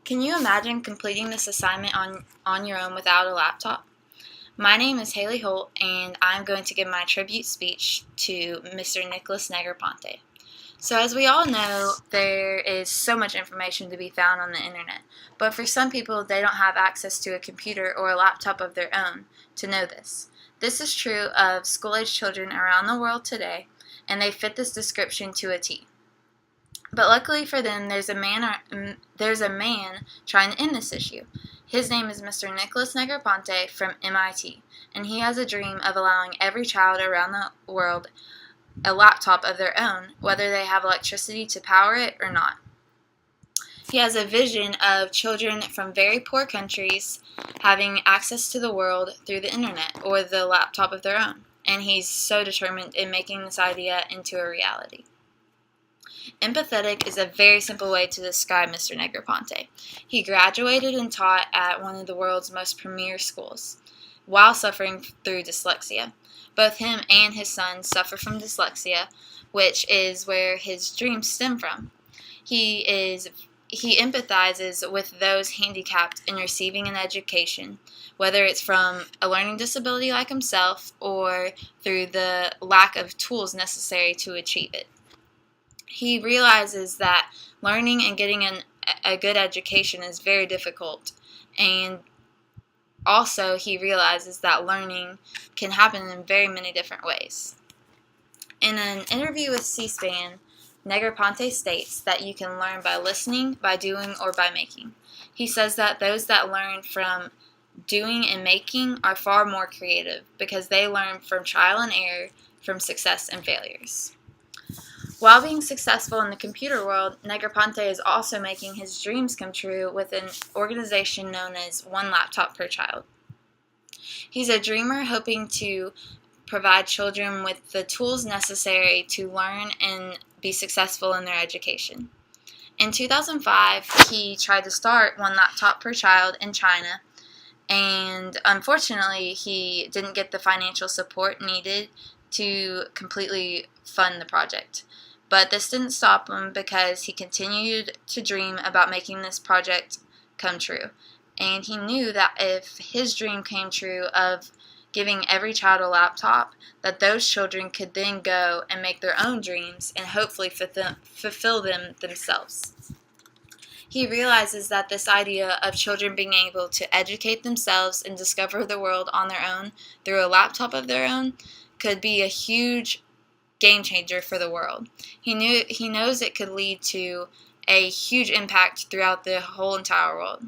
Can you imagine completing this assignment on your own without a laptop? My name is Haley Holt, and I'm going to give my tribute speech to Mr. Nicholas Negroponte. So as we all know, there is so much information to be found on the internet, but for some people, they don't have access to a computer or a laptop of their own to know this. This is true of school-age children around the world today, and they fit this description to a T. But luckily for them, there's a man trying to end this issue. His name is Mr. Nicholas Negroponte from MIT, and he has a dream of allowing every child around the world a laptop of their own, whether they have electricity to power it or not. He has a vision of children from very poor countries having access to the world through the internet or the laptop of their own, and he's so determined in making this idea into a reality. Empathetic is a very simple way to describe Mr. Negroponte. He graduated and taught at one of the world's most premier schools while suffering through dyslexia. Both him and his son suffer from dyslexia, which is where his dreams stem from. He empathizes with those handicapped in receiving an education, whether it's from a learning disability like himself or through the lack of tools necessary to achieve it. He realizes that learning and getting a good education is very difficult, and also he realizes that learning can happen in very many different ways. In an interview with C-SPAN, Negroponte states that you can learn by listening, by doing, or by making. He says that those that learn from doing and making are far more creative because they learn from trial and error, from success and failures. While being successful in the computer world, Negroponte is also making his dreams come true with an organization known as One Laptop Per Child. He's a dreamer hoping to provide children with the tools necessary to learn and be successful in their education. In 2005, he tried to start One Laptop Per Child in China, and unfortunately, he didn't get the financial support needed to completely fund the project. But this didn't stop him because he continued to dream about making this project come true. And he knew that if his dream came true of giving every child a laptop, that those children could then go and make their own dreams and hopefully fulfill them themselves. He realizes that this idea of children being able to educate themselves and discover the world on their own through a laptop of their own could be a huge game changer for the world. He knows it could lead to a huge impact throughout the whole entire world.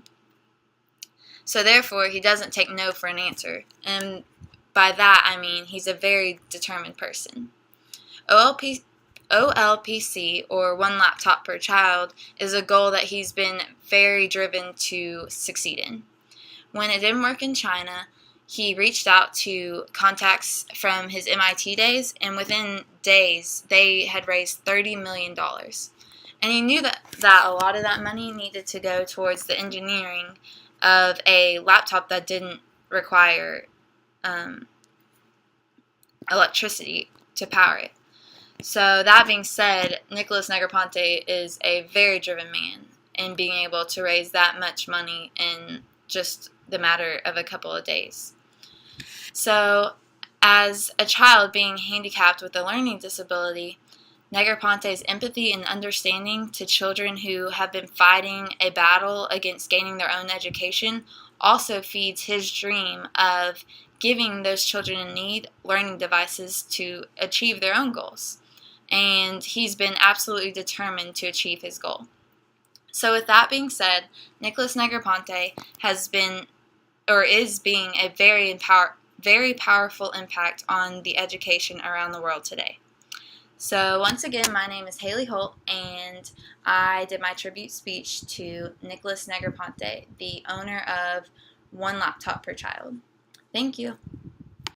So therefore, he doesn't take no for an answer. And by that, I mean he's a very determined person. OLPC, or One Laptop Per Child, is a goal that he's been very driven to succeed in. When it didn't work in China, he reached out to contacts from his MIT days, and within days, they had raised $30 million. And he knew that a lot of that money needed to go towards the engineering of a laptop that didn't require electricity to power it. So that being said, Nicholas Negroponte is a very driven man in being able to raise that much money in just the matter of a couple of days. So, as a child being handicapped with a learning disability, Negroponte's empathy and understanding to children who have been fighting a battle against gaining their own education also feeds his dream of giving those children in need learning devices to achieve their own goals. And he's been absolutely determined to achieve his goal. So with that being said, Nicholas Negroponte is being a very powerful impact on the education around the world today. So once again, my name is Haley Holt, and I did my tribute speech to Nicholas Negroponte, the owner of One Laptop Per Child. Thank you.